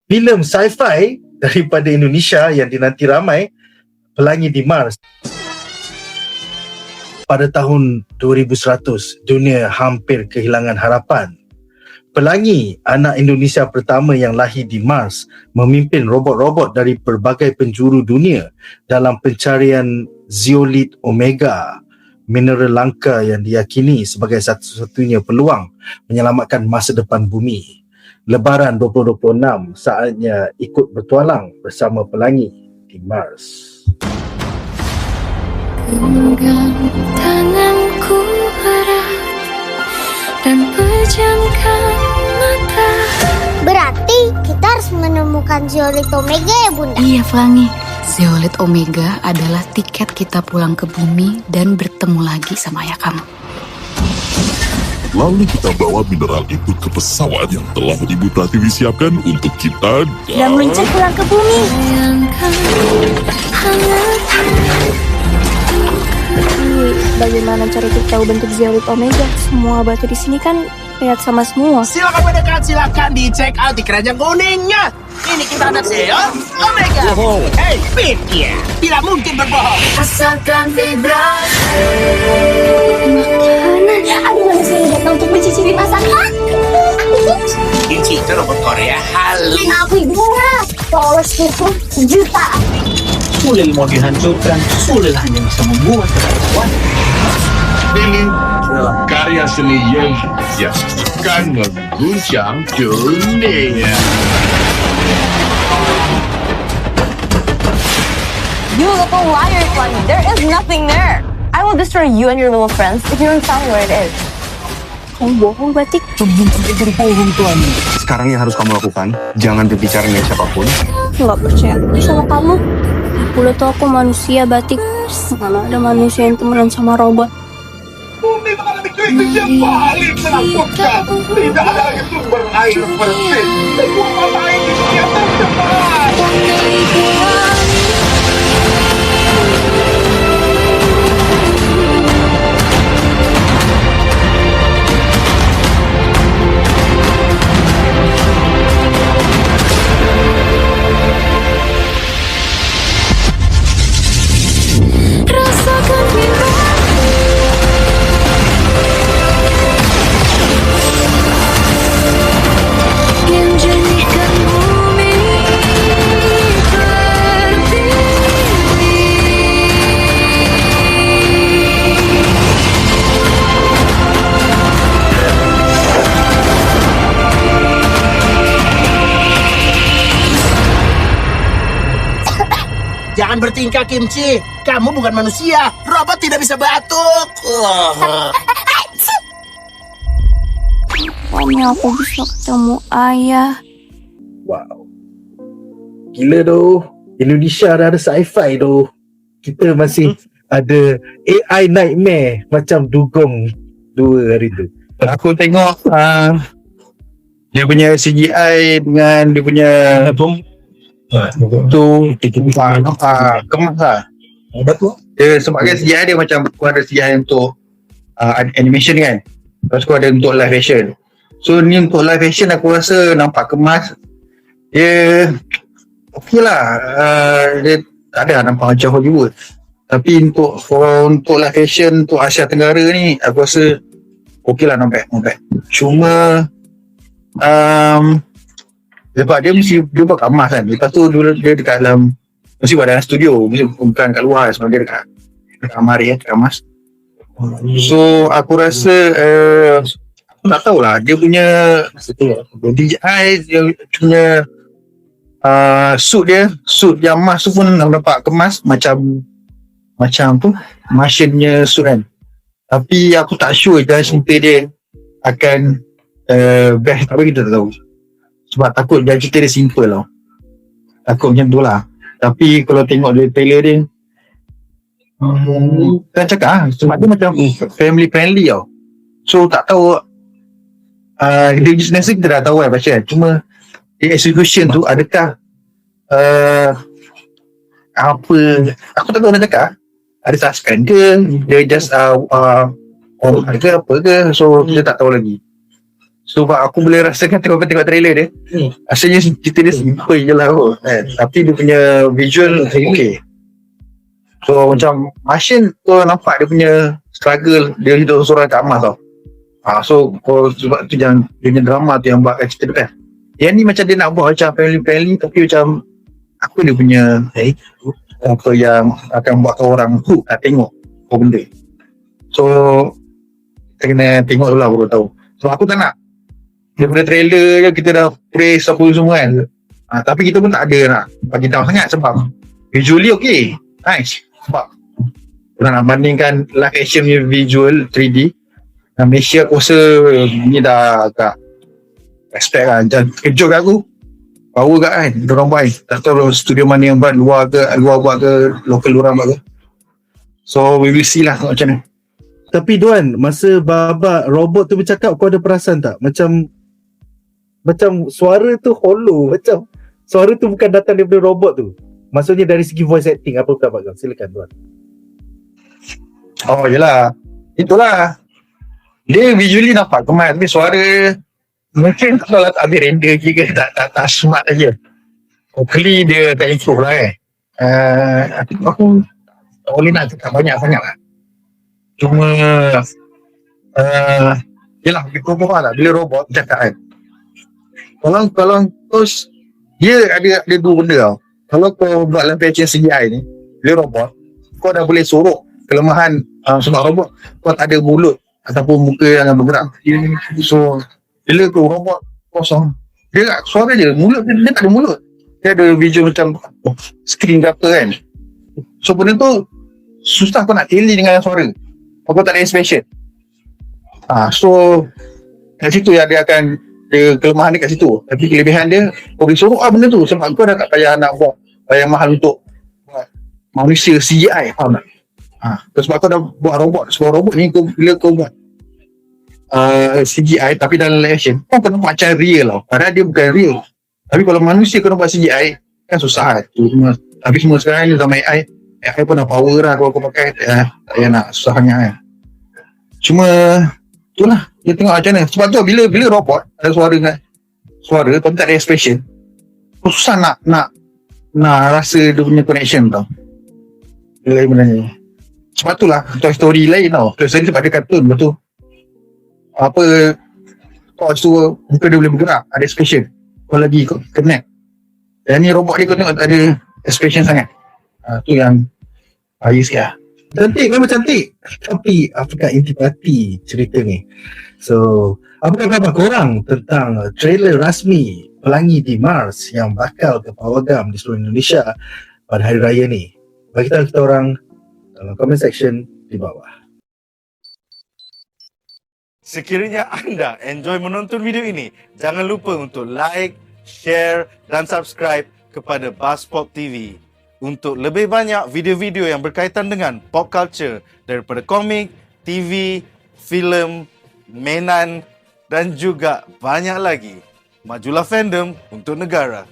filem sci-fi daripada Indonesia yang dinanti ramai, Pelangi di Mars. Pada tahun 2100, dunia hampir kehilangan harapan. Pelangi, anak Indonesia pertama yang lahir di Mars, memimpin robot-robot dari pelbagai penjuru dunia dalam pencarian zeolit omega, mineral langka yang diyakini sebagai satu-satunya peluang menyelamatkan masa depan bumi. Lebaran 2026, saatnya ikut bertualang bersama Pelangi di Mars. Genggam tanganku erat dan pejamkan mata. Berarti kita harus menemukan zeolit omega ya Bunda? Iya Pelangi, zeolit omega adalah tiket kita pulang ke bumi dan bertemu lagi sama ayah kamu. Lalu kita bawa mineral itu ke pesawat yang telah Ibu Pratiwi siapkan untuk kita Dan meluncur pulang ke bumi. Bayangkan hangatnya. Bagaimana cara kita tahu bentuk zeolit omega? Semua batu di sini kan lihat sama semua. Silakan mendekat, silakan dicek out di keranjang kuningnya. Ini kita ada zeolit omega. Hei, pikir, tidak mungkin berbohong. Rasakan vibrasi. Makanan. Aduh, manusia yang datang untuk mencicipi masakan. Kimchi itu robot Korea halus. Aku ibunya. Polos itu juta. Sulil mau dihancurkan, Sulil hanya bisa membuat kekacauan. Ini adalah karya seni yang akan mengguncang dunia. You little liar, Pelangi. There is nothing there. I will destroy you and your little friends if you don't tell me where it is. Kamu bohong, Batik. Berbohong Tuan. Sekarang yang harus kamu lakukan, jangan berbicara dengan siapapun. Nggak percaya sama kamu. Aku udah tau aku manusia, Batik. Mana ada manusia yang temenan sama robot. Bumi mengalami krisis yang paling menakutkan. Tidak ada lagi sumber air bersih. Semua mata air di dunia tercemar. Rasakan vibrasi. Yang jadikan bumi Jangan bertingkah, Kimchi. Kamu bukan manusia. Robot tidak bisa batuk. Pokoknya aku bisa ketemu ayah. Wow. Gila doh. Indonesia dah ada sci-fi doh. Kita masih ada AI nightmare macam Dugong 2 hari tu. Aku tengok dia punya CGI dengan dia punya tu kemas lah. Betul. Dia sebabkan CGI dia macam ada CGI untuk animation kan. Lepas tu ada untuk live action. So ni untuk live action aku rasa nampak kemas. Dia okey lah. Dia tak ada nampak macam Hollywood. Tapi untuk live action untuk Asia Tenggara ni aku rasa okey lah, nampak. Cuma sebab dia buat kat emas kan. Lepas tu dia dekat dalam, mesti buat dalam studio, mesti bukan kat luar sebab dia dekat kamar dia, dekat emas. So aku rasa aku tak tahulah dia punya DJI dia punya suit yang emas tu pun nampak kemas macam tu Martian-nya suit kan. Tapi aku tak sure dalam cerita dia akan best, tapi kita tak tahu. Sebab takut dia cerita dia simple tau. Takut macam tu lah. Tapi kalau tengok dia trailer dia kan cakap sebab dia macam family friendly tau. So tak tahu dia jenis kita dah tahu kan pasal. Cuma di execution tu adakah apa, aku tak tahu nak cakap ada suspend ke dia just orang ke apa ke. So kita tak tahu lagi. So aku boleh rasakan tengok trailer dia. Asalnya cerita dia simple je lah kot kan. Tapi dia punya visual okay. So macam Martian tu nampak dia punya struggle, dia hidup seorang kat Mars tau. So sebab tu jangan dia punya drama tu yang buatkan cerita tu kan. Yang ni macam dia nak buat macam family tapi macam apa dia punya apa yang akan buatkan orang hook nak tengok apa benda. So kita kena tengok dulu lah baru tahu. So aku tak nak daripada trailer je kita dah praise apa semua kan. Tapi kita pun tak ada nak bagi tahu sangat sebab visually okay, nice. Sebab kita nak bandingkan live action punya visual 3D Malaysia aku rasa ni dah agak respect kan. Macam kejut kat aku, power kat kan diorang buat. Tak tahu studio mana yang buat, luar buat ke lokal diorang buat ke. So we will see lah macam mana. Tapi Duan, masa babak robot tu bercakap, kau ada perasan tak? Macam suara tu hollow, macam suara tu bukan datang daripada robot tu. Maksudnya dari segi voice acting, apa pendapat kau? Silakan Duan. Oh yelah, itulah. Dia visually nampak kemas, tapi suara mungkin tak tahu lah, tak habis render ke tak smart aja. Hopefully dia tak improve lah aku tak boleh nak cakap banyak sangat lah. Cuma yelah, kau faham tak bila robot cakap kan, kalau terus dia ada dua benda tau. Kalau kau buat dalam patch CGI ni, bila robot kau dah boleh sorok kelemahan sebab robot kau tak ada mulut ataupun muka yang bergerak. So bila kau robot kosong, dia suara je, mulut dia tak ada mulut, dia ada visual macam screen ke apa kan. So benda tu susah kau nak tally dengan suara, kau tak ada expression. So kat situ ya dia akan, dia kelemahan dia kat situ. Tapi kelebihan dia, kau boleh sorok benda tu sebab kau dah tak payah nak buat bayar mahal untuk buat manusia CGI, faham tak? Sebab kau dah buat robot. Sebab robot ni bila kau buat CGI tapi dalam live action, kau kena buat macam real tau. Padahal dia bukan real. Tapi kalau manusia kena buat CGI kan susah tu semua. Tapi semua sekarang ni zaman AI pun dah power lah. Kalau kau pakai tak payah nak susah sangat kan. Cuma itulah, dia tengok macam mana. Sebab tu bila robot ada suara tapi tak ada expression, kau susah nak rasa dia punya connection tau. Dia lain benarnya. Sebab tu lah Toy Story lain tau. Toy Story sebab dia kartun, betul. Apa kau suruh muka dia boleh bergerak, ada expression, kau lagi kau connect. Yang ni robot dia kau tengok tak ada expression sangat. Tu yang bahaya sikit lah. Cantik, memang cantik. Tapi apakah intipati cerita ni? So, apakah pendapat korang tentang trailer rasmi Pelangi di Mars yang bakal ke pawagam di seluruh Indonesia pada hari raya ni? Bagi tahu kita orang dalam comment section di bawah. Sekiranya anda enjoy menonton video ini, jangan lupa untuk like, share dan subscribe kepada Buzzpop TV untuk lebih banyak video-video yang berkaitan dengan pop culture daripada komik, TV, filem, mainan dan juga banyak lagi. Majulah fandom untuk negara.